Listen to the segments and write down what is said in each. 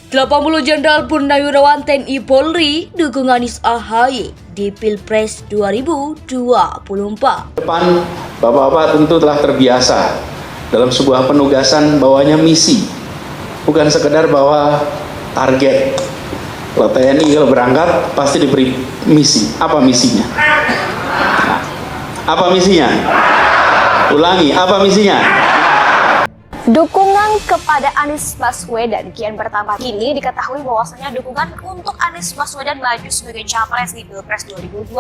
80 Jenderal Purnawirawan TNI Polri dukung Anies AHY di Pilpres 2024. Depan, Bapak-bapak tentu telah terbiasa dalam sebuah penugasan bawanya misi, bukan sekedar bawa target. Kalau TNI kalau berangkat pasti diberi misi. Apa misinya? Apa misinya? Ulangi, apa misinya? Dukungan kepada Anies Baswedan kian bertambah. Kini diketahui bahwasanya dukungan untuk Anies Baswedan maju sebagai capres di Pilpres 2024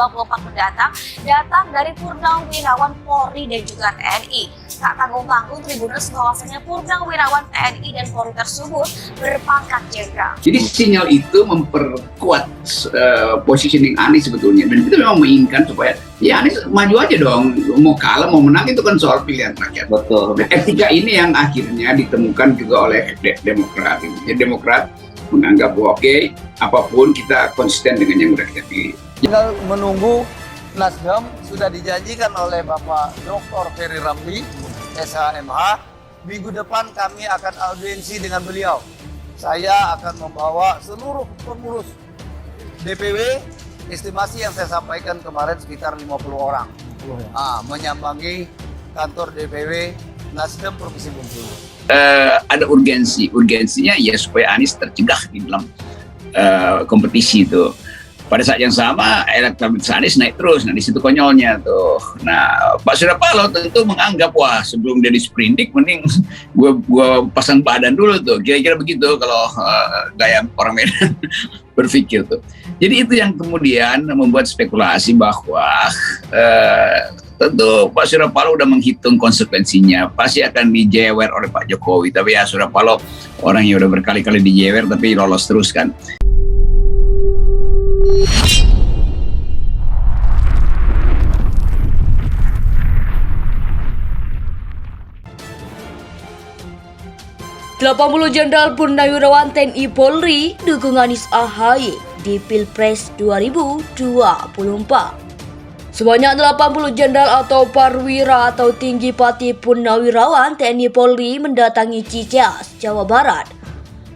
mendatang datang dari Purnawirawan Polri dan juga TNI. Tak tanggung-tanggung Tribunnews bahwasanya Purnawirawan TNI dan Polri tersebut berpangkat jenderal. Jadi sinyal itu memperkuat positioning Anies sebetulnya, dan kita memang menginginkan supaya ya Anies maju aja dong, mau kalah mau menang itu kan soal pilihan rakyat. Betul. Nah, etika ini yang akhirnya ditemukan juga oleh Demokrat. Jadi Demokrat menganggap bahwa oke, apapun kita konsisten dengan yang sudah kita pilih. Tinggal menunggu. Nasdem sudah dijanjikan oleh Bapak Dr. Ferry Ramli, SHMH. Minggu depan kami akan audiensi dengan beliau. Saya akan membawa seluruh pengurus DPW, estimasi yang saya sampaikan kemarin sekitar 50 orang. Menyambangi kantor DPW Nasdem Provinsi Bengkulu. Ada urgensinya ya supaya Anies tercegah di dalam kompetisi itu. Pada saat yang sama elektabilitas Anies naik terus. Nah di situ konyolnya tuh. Nah Pak Surya Paloh tentu menganggap wah sebelum dia disprindik mending gua pasang badan dulu tuh. Kira-kira begitu kalau gaya orang Medan berpikir tuh. Jadi itu yang kemudian membuat spekulasi bahwa tentu Pak Surya Paloh udah menghitung konsekuensinya. Pasti akan dijewer oleh Pak Jokowi. Tapi ya Surya Paloh orang yang udah berkali-kali dijewer tapi lolos terus kan. Delapan 80 Jenderal Purnawirawan TNI Polri dukung Anies AHY di Pilpres 2024. Sebanyak 80 jenderal atau perwira atau tinggi pati Purnawirawan TNI Polri mendatangi Cikeas, Jawa Barat,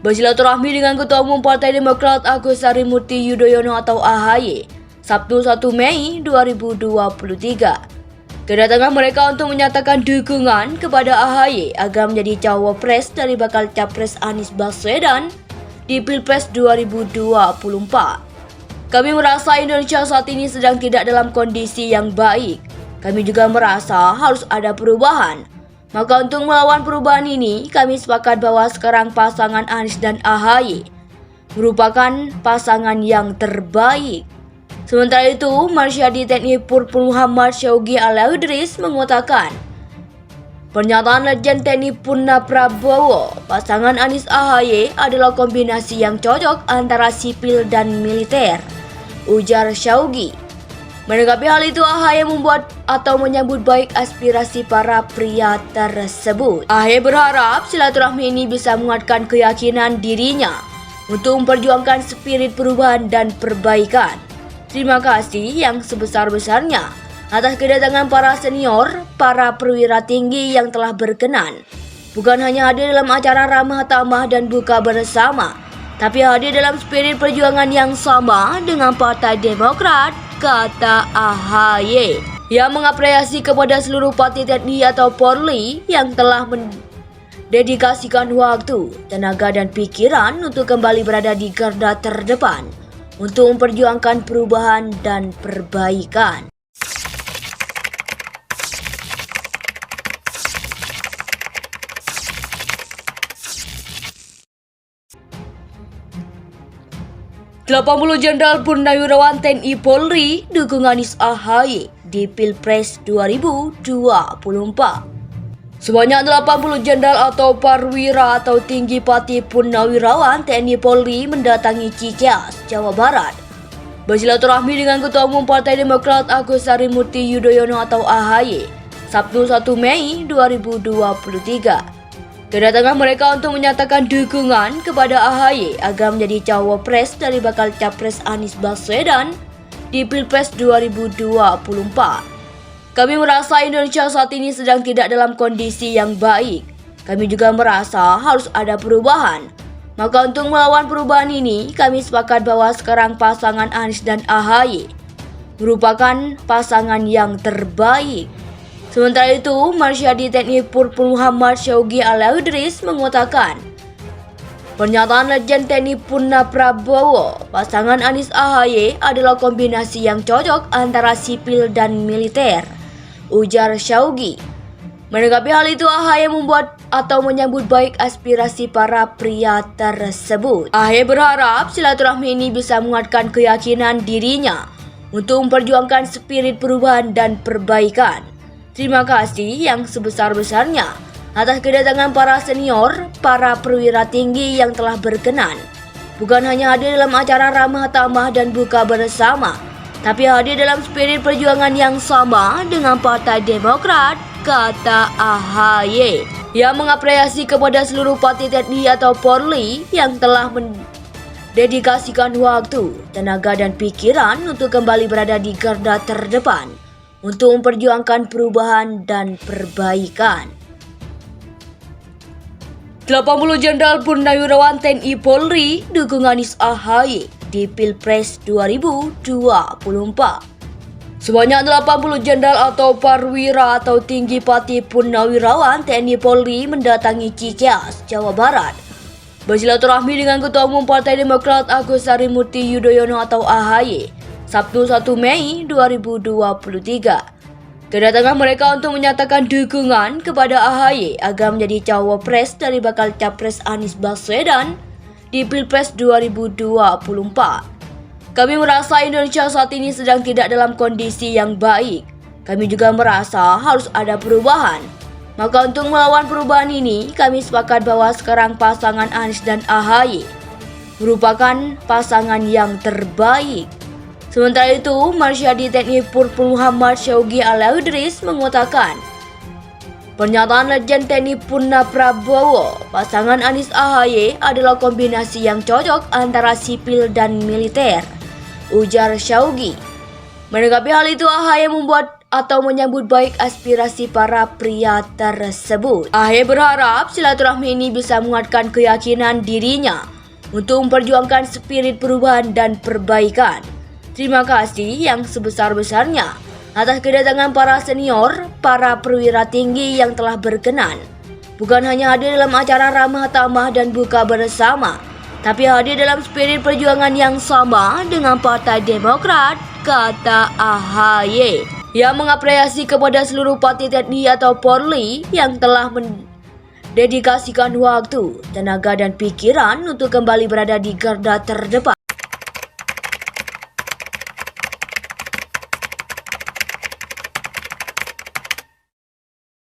bersilaturahmi dengan Ketua Umum Partai Demokrat Agus Harimurti Yudhoyono atau AHY, Sabtu 1 Mei 2023. Kedatangan mereka untuk menyatakan dukungan kepada AHY agar menjadi cawapres dari bakal capres Anies Baswedan di Pilpres 2024. Kami merasa Indonesia saat ini sedang tidak dalam kondisi yang baik. Kami juga merasa harus ada perubahan. Maka untuk melawan perubahan ini, kami sepakat bahwa sekarang pasangan Anies dan AHY merupakan pasangan yang terbaik. Sementara itu, Marsyadi TNI Purpur Muhammad Syaugi Alaudris mengatakan, pernyataan Legend TNI Purna Prabowo, pasangan Anies AHY adalah kombinasi yang cocok antara sipil dan militer, ujar Syaugi. Menanggapi hal itu, AHY membuat atau menyambut baik aspirasi para pria tersebut. AHY berharap silaturahmi ini bisa menguatkan keyakinan dirinya untuk memperjuangkan spirit perubahan dan perbaikan. Terima kasih yang sebesar-besarnya atas kedatangan para senior, para perwira tinggi yang telah berkenan. Bukan hanya hadir dalam acara ramah tamah dan buka bersama, tapi hadir dalam spirit perjuangan yang sama dengan Partai Demokrat, kata AHY. Ia mengapresiasi kepada seluruh parti TNI atau Polri yang telah mendedikasikan waktu, tenaga dan pikiran untuk kembali berada di garda terdepan untuk memperjuangkan perubahan dan perbaikan. Delapan 80 Jenderal Purnawirawan TNI Polri dukung Anies AHY di Pilpres 2024. Sebanyak 80 jenderal atau perwira atau tinggi pati Purnawirawan TNI Polri mendatangi Cikeas, Jawa Barat, bersilaturahmi dengan Ketua Umum Partai Demokrat Agus Harimurti Yudhoyono atau AHY, Sabtu 1 Mei 2023. Kedatangan mereka untuk menyatakan dukungan kepada AHY agar menjadi cawapres dari bakal capres Anies Baswedan di Pilpres 2024. Kami merasa Indonesia saat ini sedang tidak dalam kondisi yang baik. Kami juga merasa harus ada perubahan. Maka untuk melawan perubahan ini, kami sepakat bahwa sekarang pasangan Anies dan AHY merupakan pasangan yang terbaik. Sementara itu, Marsyadi TNI Purpul Muhammad Syaugi Alaudris mengatakan, pernyataan Legend TNI Purna Prabowo, pasangan Anies AHY adalah kombinasi yang cocok antara sipil dan militer, ujar Syaugi. Menanggapi hal itu, AHY membuat atau menyambut baik aspirasi para pria tersebut. AHY berharap silaturahmi ini bisa menguatkan keyakinan dirinya untuk memperjuangkan spirit perubahan dan perbaikan. Terima kasih yang sebesar-besarnya atas kedatangan para senior, para perwira tinggi yang telah berkenan. Bukan hanya hadir dalam acara ramah tamah dan buka bersama, tapi hadir dalam spirit perjuangan yang sama dengan Partai Demokrat, kata AHY. Ia mengapresiasi kepada seluruh partai TNI atau Polri yang telah mendedikasikan waktu, tenaga dan pikiran untuk kembali berada di garda terdepan untuk memperjuangkan perubahan dan perbaikan. 80 Jenderal Purnawirawan TNI Polri dukung Anies AHY di Pilpres 2024. Sebanyak 80 jenderal atau perwira atau tinggi pati purnawirawan TNI Polri mendatangi Cikeas, Jawa Barat, bersilaturahmi dengan Ketua Umum Partai Demokrat Agus Harimurti Yudhoyono atau AHY, Sabtu 1 Mei 2023. Kedatangan mereka untuk menyatakan dukungan kepada AHY agar menjadi cawapres dari bakal capres Anies Baswedan di Pilpres 2024. Kami merasa Indonesia saat ini sedang tidak dalam kondisi yang baik. Kami juga merasa harus ada perubahan. Maka untuk melawan perubahan ini, kami sepakat bahwa sekarang pasangan Anies dan AHY merupakan pasangan yang terbaik. Sementara itu, Marsyadi TNI Purpul Muhammad Syaugi Alaudris mengatakan, pernyataan Legend TNI Purna Prabowo, pasangan Anies AHY adalah kombinasi yang cocok antara sipil dan militer, ujar Syaugi. Menanggapi hal itu, AHY membuat atau menyambut baik aspirasi para pria tersebut. AHY berharap silaturahmi ini bisa menguatkan keyakinan dirinya untuk memperjuangkan spirit perubahan dan perbaikan. Terima kasih yang sebesar-besarnya atas kedatangan para senior, para perwira tinggi yang telah berkenan. Bukan hanya hadir dalam acara ramah tamah dan buka bersama, tapi hadir dalam spirit perjuangan yang sama dengan Partai Demokrat, kata AHY. Ia mengapresiasi kepada seluruh partai TNI atau Polri yang telah mendedikasikan waktu, tenaga dan pikiran untuk kembali berada di garda terdepan